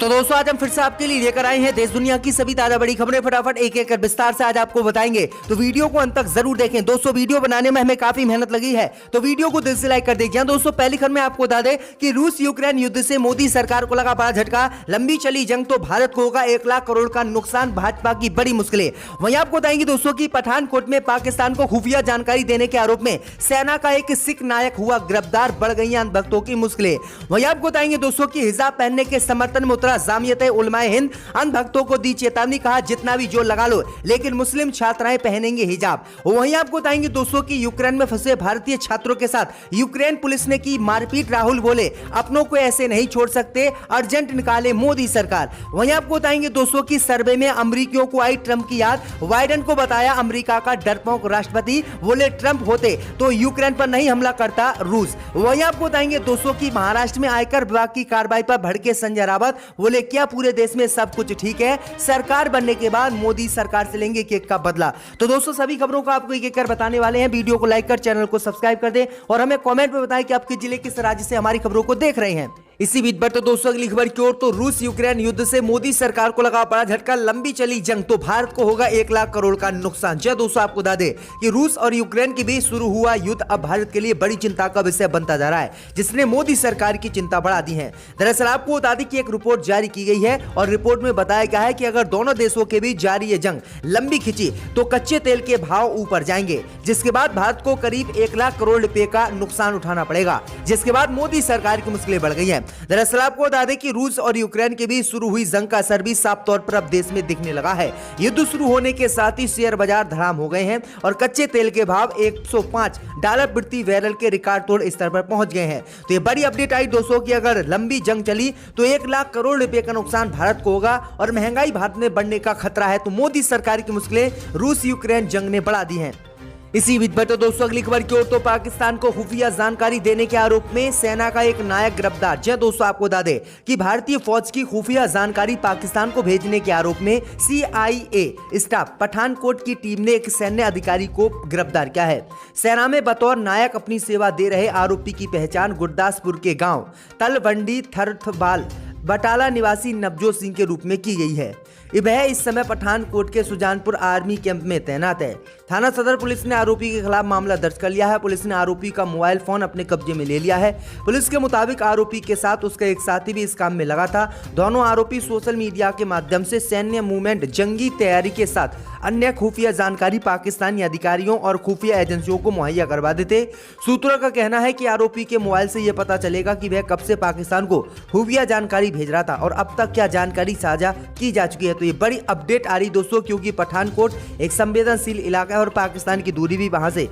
तो दोस्तों आज हम फिर से आपके लिए लेकर आए हैं देश दुनिया की सभी ताजा बड़ी खबरें फटाफट एक एक कर विस्तार से आज आपको बताएंगे। तो वीडियो को अंत तक जरूर देखें। दोस्तों वीडियो बनाने में हमें काफी मेहनत लगी है, तो वीडियो को दिल से लाइक कर दीजिए। दोस्तों पहली खबर में आपको बता दें कि रूस यूक्रेन युद्ध से मोदी सरकार को लगा बड़ा झटका। लंबी चली जंग तो भारत को होगा 1 लाख करोड़ का नुकसान, भाजपा की बड़ी मुश्किलें। वहीं आपको बताएंगे दोस्तों की पठानकोट में पाकिस्तान को खुफिया जानकारी देने के आरोप में सेना का एक सिख नायक हुआ गिरफ्तार, बढ़ गई अंधभक्तों की मुश्किलें। वहीं आपको बताएंगे दोस्तों की हिजाब पहनने के समर्थन में उतरा जामियत उलमाए हिंद, अंधभक्तों को दी चेतावनी, कहा जितना भी जोर लगा लो लेकिन मुस्लिम छात्राएं पहनेंगे हिजाब। वहीं आपको बताएंगे दोस्तों की यूक्रेन में फंसे भारतीय छात्रों के साथ यूक्रेन पुलिस ने की मारपीट। राहुल बोले अपनों को ऐसे नहीं छोड़ सकते, अर्जेंट निकाले मोदी सरकार। वहीं आपको बताएंगे दोस्तों की सर्वे में अमेरिकियों को आई ट्रंप की याद, बाइडेन को बताया अमेरिका का डरपोक राष्ट्रपति, बोले ट्रंप होते तो यूक्रेन पर नहीं हमला करता रूस। वहीं आपको बताएंगे दोस्तों की महाराष्ट्र में आयकर विभाग की कार्रवाई पर भड़के संजय रावत, बोले क्या पूरे देश में सब कुछ ठीक है, सरकार बनने के बाद मोदी सरकार से लेंगे केक का बदला। तो दोस्तों सभी खबरों को आपको एक एक कर बताने वाले हैं। वीडियो को लाइक कर चैनल को सब्सक्राइब कर दें और हमें कमेंट में बताएं कि आपके जिले किस राज्य से हमारी खबरों को देख रहे हैं। इसी बीच पर तो दोस्तों अगली खबर की ओर, तो रूस यूक्रेन युद्ध से मोदी सरकार को लगा बड़ा झटका। लंबी चली जंग तो भारत को होगा 1 लाख करोड़ का नुकसान। जी दोस्तों आपको बता दें कि रूस और यूक्रेन के बीच शुरू हुआ युद्ध अब भारत के लिए बड़ी चिंता का विषय बनता जा रहा है, जिसने मोदी सरकार की चिंता बढ़ा दी है। दरअसल आपको बता दें कि एक रिपोर्ट जारी की गई है और रिपोर्ट में बताया गया है कि अगर दोनों देशों के बीच जारी ये जंग लंबी खिंची तो कच्चे तेल के भाव ऊपर जाएंगे, जिसके बाद भारत को करीब 1 लाख करोड़ रुपए का नुकसान उठाना पड़ेगा, जिसके बाद मोदी सरकार की मुश्किलें बढ़ गई हैं। दरअसल आपको बता दें कि रूस और यूक्रेन के बीच शुरू हुई जंग का असर भी साफ तौर पर अब देश में दिखने लगा है। युद्ध शुरू होने के साथ ही शेयर बाजार धड़ाम हो गए हैं और कच्चे तेल के भाव $105 प्रति बैरल के रिकॉर्ड तोड़ स्तर पर पहुंच गए हैं। तो ये बड़ी अपडेट आई दोस्तों कि अगर लंबी जंग चली तो 1 लाख करोड़ रुपए का नुकसान भारत को होगा और महंगाई भारत में बढ़ने का खतरा है। तो मोदी सरकार की मुश्किलें रूस यूक्रेन जंग ने बढ़ा दी हैं। इसी बीच पर तो दोस्तों अगली खबर की ओर, तो पाकिस्तान को खुफिया जानकारी देने के आरोप में सेना का एक नायक गिरफ्तार। जी दोस्तों आपको बता दें कि भारतीय फौज की खुफिया जानकारी पाकिस्तान को भेजने के आरोप में CIA स्टाफ पठानकोट की टीम ने एक सैन्य अधिकारी को गिरफ्तार किया है। सेना में बतौर नायक अपनी सेवा दे रहे आरोपी की पहचान गुरदासपुर के गाँव तलवंडी थरथबाल बटाला निवासी नवजोत सिंह के रूप में की गई है। वह इस समय पठानकोट के सुजानपुर आर्मी कैंप में तैनात है। थाना सदर पुलिस ने आरोपी के खिलाफ मामला दर्ज कर लिया है। पुलिस ने आरोपी का मोबाइल फोन अपने कब्जे में ले लिया है। पुलिस के मुताबिक आरोपी के साथ उसका एक साथी भी इस काम में लगा था। दोनों आरोपी सोशल मीडिया के माध्यम से सैन्य मूवमेंट, जंगी तैयारी के साथ अन्य खुफिया जानकारी पाकिस्तानी अधिकारियों और खुफिया एजेंसियों को मुहैया करवा देते। सूत्रों का कहना है कि आरोपी के मोबाइल से यह पता चलेगा कि वह कब से पाकिस्तान को खुफिया जानकारी भेज रहा था और अब तक क्या जानकारी साझा की जा चुकी है। तो ये बड़ी अपडेट आ रही दोस्तों, क्योंकि पठानकोट एक संवेदनशील इलाका है और पाकिस्तान की दूरी भी वहां से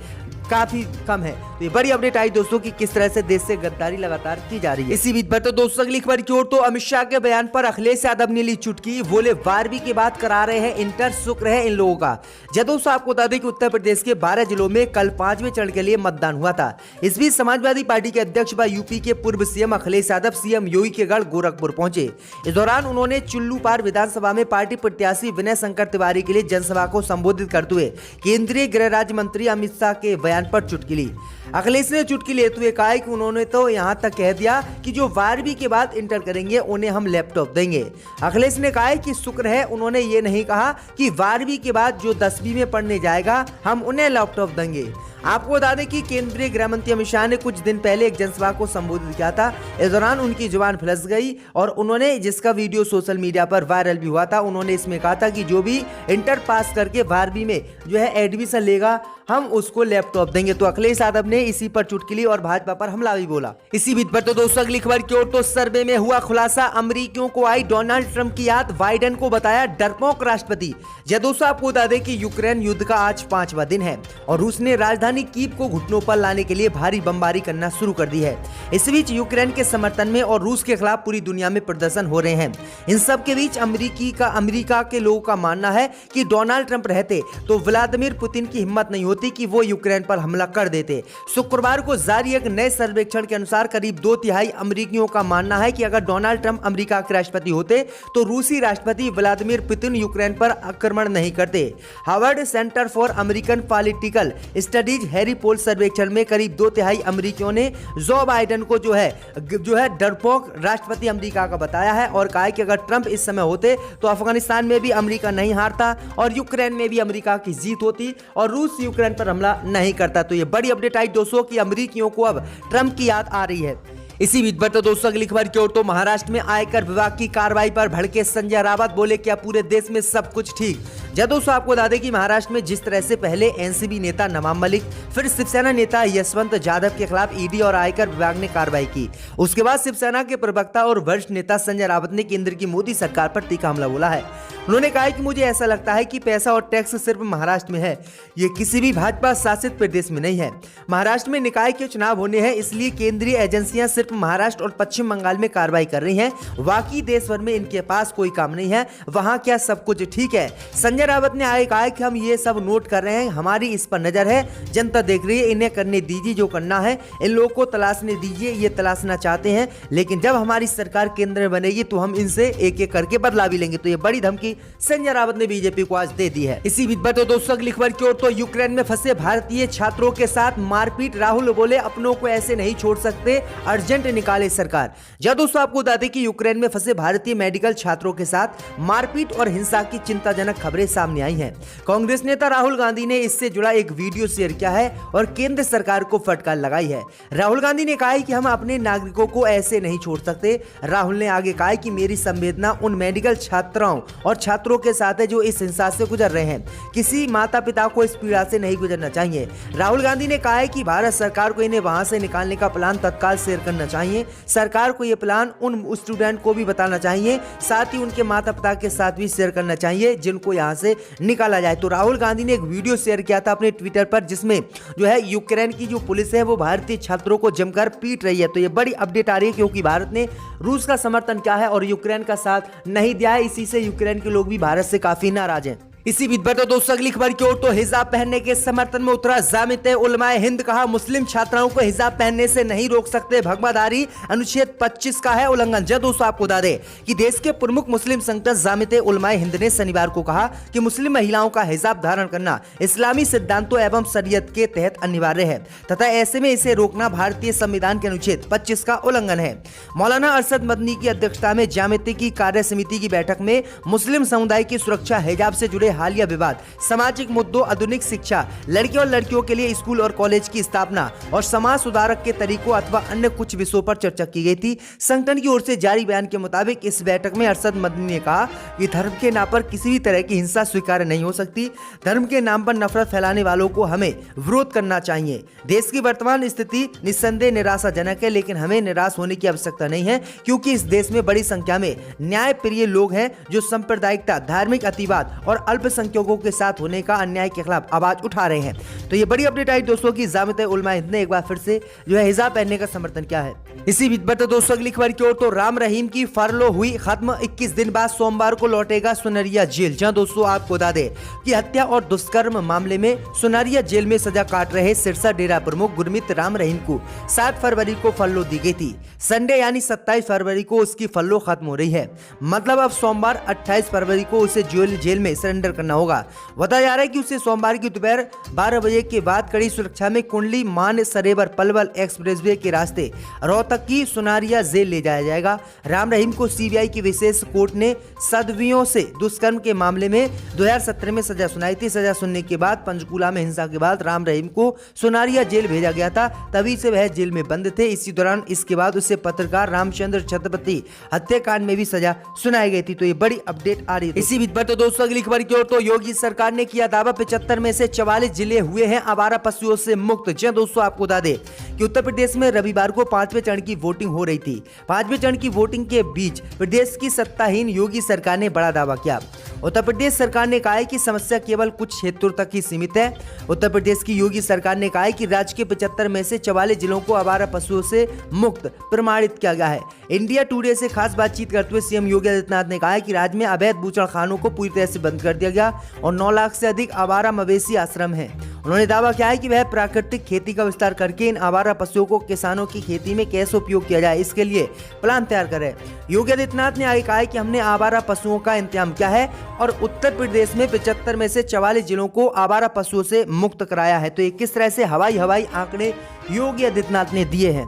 काफी कम है। तो ये बड़ी अपडेट आई दोस्तों कि किस तरह से देश से गद्दारी लगातार की जा रही है। इसी बीच पर तो दोस्तों अगली खबर की ओर, तो अमित शाह के बयान पर अखिलेश यादव ने ली चुटकी, बोले 12वीं के बाद करा रहे हैं इंटर, शुक्र है इन लोगों का। दोस्तों आपको बता दें कि उत्तर प्रदेश के 12 जिलों में कल 5वें चरण के लिए मतदान हुआ था। इस बीच समाजवादी पार्टी के अध्यक्ष व यूपी के पूर्व सीएम अखिलेश यादव सीएम योगी के गढ़ गोरखपुर पहुंचे। इस दौरान उन्होंने चुल्लूपार विधानसभा में पार्टी प्रत्याशी विनय शंकर तिवारी के लिए जनसभा को संबोधित करते हुए केंद्रीय गृह राज्य मंत्री अमित शाह के बयान पर चुटकी ली। अखिलेश ने चुटकी लेते हुए कहा कि उन्होंने तो यहां तक कह दिया कि जो 12वीं के बाद इंटर करेंगे उन्हें हम लैपटॉप देंगे। अखिलेश ने कहा कि शुक्र है उन्होंने ये नहीं कहा कि 12वीं के बाद जो 10वीं में पढ़ने जाएगा हम उन्हें लैपटॉप देंगे। आपको बता दें कि केंद्रीय गृह मंत्री अमित शाह ने कुछ दिन पहले एक जनसभा को संबोधित किया था। इस दौरान उनकी जुबान फंस गई और उन्होंने, जिसका वीडियो सोशल मीडिया पर वायरल भी हुआ था, उन्होंने इसमें कहा था कि जो भी इंटर पास करके 12वीं में जो है एडमिशन लेगा हम उसको लैपटॉप देंगे। तो अखिलेश यादव ने इसी पर चुटकी ली और भाजपा पर हमला भी बोला। इसी बीच पर तो दोस्तों अगली खबर की ओर, तो सर्वे में हुआ खुलासा, अमेरिकियों को आई डोनाल्ड ट्रंप की याद, बाइडेन को बताया डरपोक राष्ट्रपति। दोस्तों आपको बता दें कि यूक्रेन युद्ध का आज 5वां दिन है और रूस ने राजधानी कीव को घुटनों पर लाने के लिए भारी बमबारी करना शुरू कर दी है। इस बीच यूक्रेन के समर्थन में और रूस के खिलाफ पूरी दुनिया में प्रदर्शन हो रहे हैं। इन सब के बीच अमेरिका के लोगों का मानना है कि डोनाल्ड ट्रंप रहते तो व्लादिमीर पुतिन की हिम्मत नहीं होती कि वो यूक्रेन पर हमला कर देते। शुक्रवार को जारी एक नए सर्वेक्षण के अनुसार करीब 2/3 अमेरिकियों का मानना है कि अगर डोनाल्ड ट्रंप अमेरिका के राष्ट्रपति होते तो रूसी राष्ट्रपति व्लादिमीर पुतिन यूक्रेन पर आक्रमण नहीं करते। Harvard center for American political studies Harris poll सर्वेक्षण में करीब 2/3 अमेरिकियों ने जो बाइडेन को जो है डरपोक राष्ट्रपति अमेरिका का बताया है और कहा है कि अगर ट्रंप इस समय होते तो अफगानिस्तान में भी अमेरिका नहीं हारता और यूक्रेन में भी अमेरिका की जीत होती और रूस यूक्रेन पर हमला नहीं करता। तो ये बड़ी अपडेट आई दोस्तों कि अमेरिकियों को अब ट्रंप की याद आ रही है। इसी बीच पर तो दोस्तों अगली खबर की ओर तो महाराष्ट्र में आयकर विभाग की कार्रवाई पर भड़के संजय रावत, बोले क्या पूरे देश में सब कुछ ठीक। जब दोस्तों आपको बता दें कि महाराष्ट्र में जिस तरह से पहले एनसीबी नेता नवाब मलिक फिर शिवसेना नेता यशवंत जाधव के खिलाफ ईडी और आयकर विभाग ने कार्रवाई की, उसके बाद शिवसेना के प्रवक्ता और वरिष्ठ नेता संजय रावत ने केंद्र की मोदी सरकार पर तीखा हमला बोला है। उन्होंने कहा कि मुझे ऐसा लगता है कि पैसा और टैक्स सिर्फ महाराष्ट्र में है, ये किसी भी भाजपा शासित प्रदेश में नहीं है। महाराष्ट्र में निकाय के चुनाव होने हैं, इसलिए केंद्रीय एजेंसियां सिर्फ महाराष्ट्र और पश्चिम बंगाल में कार्रवाई कर रही हैं, बाकी देश भर में इनके पास कोई काम नहीं है। वहां क्या सब कुछ ठीक है? संजय रावत ने आगे कहा कि हम ये सब नोट कर रहे हैं, हमारी इस पर नजर है, जनता देख रही है, इन्हें करने दीजिए जो करना है, इन लोगों को तलाशने दीजिए, ये तलाशना चाहते हैं, लेकिन जब हमारी सरकार केंद्र में बनेगी तो हम इनसे एक एक करके बदला भी लेंगे। तो ये बड़ी धमकी संजय रावत ने बीजेपी को आज दे दी है। इसी बीच पर तो दोस्तों अगली खबर की ओर तो यूक्रेन में फंसे भारतीय छात्रों के साथ मारपीट, राहुल बोले अपनों को ऐसे नहीं छोड़ सकते, अर्जेंट निकाले सरकार। जब दोस्तों आपको बता दें कि यूक्रेन में फंसे भारतीय मेडिकल छात्रों के साथ मारपीट और हिंसा की चिंताजनक खबरें सामने आई हैं। कांग्रेस नेता राहुल गांधी ने इससे जुड़ा एक वीडियो शेयर किया है और केंद्र सरकार को फटकार लगाई है। राहुल गांधी ने कहा है कि हम अपने नागरिकों को ऐसे नहीं छोड़ सकते। राहुल ने आगे कहा है कि मेरी संवेदना उन मेडिकल छात्राओं और छात्रों के साथ है जो इस हिंसा से गुजर रहे हैं, किसी माता पिता को इस पीड़ा से नहीं गुजरना चाहिए। राहुल गांधी ने कहा है कि भारत सरकार को इन्हें वहां से निकालने का प्लान तत्काल शेयर करना चाहिए। सरकार को यह प्लान उन स्टूडेंट को भी बताना चाहिए, साथ ही उनके माता पिता के साथ भी शेयर करना चाहिए जिनको यहां से निकाला जाए। तो राहुल गांधी ने एक वीडियो शेयर किया था अपने ट्विटर पर, जिसमें जो है यूक्रेन की जो पुलिस है वो भारतीय छात्रों को जमकर पीट रही है। तो ये बड़ी अपडेट आ रही है क्योंकि भारत ने रूस का समर्थन किया है और यूक्रेन का साथ नहीं दिया है, इसी से यूक्रेन के लोग भी भारत से काफी नाराज हैं। इसी बीच पर तो दोस्तों अगली खबर की ओर तो हिजाब पहनने के समर्थन में उतरा जामिते उलमाए हिंद, कहा मुस्लिम छात्राओं को हिजाब पहनने से नहीं रोक सकते भगवाधारी, अनुच्छेद 25 का है उल्लंघन। जब दोस्तों आपको बता दें कि देश के प्रमुख मुस्लिम संगठन जामिते उलमाए हिंद ने शनिवार को कहा कि मुस्लिम महिलाओं का हिजाब धारण करना इस्लामी सिद्धांतों एवं शरीयत के तहत अनिवार्य है तथा ऐसे में इसे रोकना भारतीय संविधान के अनुच्छेद 25 का उल्लंघन है। मौलाना अरशद मदनी की अध्यक्षता में जामिते की कार्य समिति की बैठक में मुस्लिम समुदाय की सुरक्षा, हिजाब से जुड़े हालिया विवाद, सामाजिक मुद्दों, आधुनिक शिक्षा, लड़कियों और लड़कियों के लिए स्कूल और कॉलेज की स्थापना और समाज सुधारक के तरीकों अथवा अन्य कुछ विषयों पर चर्चा की गई थी। संगठन की ओर से जारी बयान के मुताबिक इस बैठक में अरशद मदनी ने कहा कि धर्म के नाम पर किसी भी तरह की हिंसा स्वीकार्य नहीं हो सकती। धर्म के नाम पर नफरत फैलाने वालों को हमें विरोध करना चाहिए। देश की वर्तमान स्थिति निस्संदेह निराशाजनक है, लेकिन हमें निराश होने की आवश्यकता नहीं है क्योंकि इस देश में बड़ी संख्या में न्याय प्रिय लोग हैं जो सांप्रदायिकता, धार्मिक अतिवाद और अल्पसंख्यकों के साथ होने का अन्याय के खिलाफ आवाज उठा रहे हैं। तो ये बड़ी अपडेट आई दोस्तों की जामिते उलमा हिंद ने एक बार फिर से जो है हिजाब पहनने का समर्थन किया है। इसी बीच पर तो दोस्तों अगली खबर की ओर तो राम रहीम की फरलो हुई खत्म, 21 दिन बाद सोमवार को लौटेगा सुनरिया जेल। जहां दोस्तों आपको बता दें कि हत्या और दुष्कर्म मामले में सुनरिया जेल में सजा काट रहे सिरसा डेरा प्रमुख गुरमीत राम रहीम को 7 फरवरी को फरलो दी गई थी। संडे यानी 27 फरवरी को उसकी फरलो खत्म हो रही है, मतलब अब सोमवार 28 फरवरी को उसे जेल में सरेंडर करना होगा। बताया जा रहा है कि उसे सोमवार की दोपहर 12 बजे के बाद कड़ी सुरक्षा में कुंडली मान सरेबर पलवल एक्सप्रेसवे के रास्ते रोहतक की सुनारिया जेल ले जाया जाएगा। राम रहीम को सीबीआई की विशेष कोर्ट ने सदवियों से दुष्कर्म के मामले में 2017 में सजा सुनाई थी। सजा सुनने के बाद पंचकूला में हिंसा के बाद राम रहीम को सुनारिया जेल भेजा गया था, तभी से वह जेल में बंद थे। इसी दौरान इसके बाद उसे पत्रकार रामचंद्र छत्रपति हत्याकांड में भी सजा सुनाई गई थी। तो ये बड़ी अपडेट आ रही है। इसी बीच पर तो दोस्तों अगली खबर की ओर तो योगी सरकार ने किया दावा 75 में से 44 जिले हुए हैं आवारा पशुओं से मुक्त। जी दोस्तों आपको बता दें कि उत्तर प्रदेश में रविवार को 5वें चरण की वोटिंग हो रही थी। 5वें चरण की वोटिंग के बीच प्रदेश की सत्ताहीन योगी सरकार ने बड़ा दावा किया। उत्तर प्रदेश सरकार ने कहा है कि समस्या केवल कुछ क्षेत्रों तक ही सीमित है। उत्तर प्रदेश की योगी सरकार ने कहा है कि राज्य के 75 में से 44 जिलों को आवारा पशुओं से मुक्त प्रमाणित किया गया है। इंडिया टुडे से खास बातचीत करते हुए सीएम योगी आदित्यनाथ ने कहा है कि राज्य में अवैध बूचड़खानों को पूरी तरह से बंद कर दिया गया और 9 लाख से अधिक आवारा मवेशी आश्रम हैं। उन्होंने दावा किया है कि वह प्राकृतिक खेती का विस्तार करके इन आवारा पशुओं को किसानों की खेती में कैसे उपयोग किया जाए, इसके लिए प्लान तैयार करे। योगी आदित्यनाथ ने आगे कहा है कि हमने आवारा पशुओं का इंतजाम किया है और उत्तर प्रदेश में 75 में से 44 जिलों को आवारा पशुओं से मुक्त कराया है। तो ये किस तरह से हवाई आंकड़े योगी आदित्यनाथ ने दिए हैं।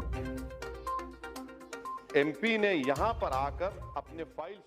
एमपी ने यहां पर आकर अपने फाइल्स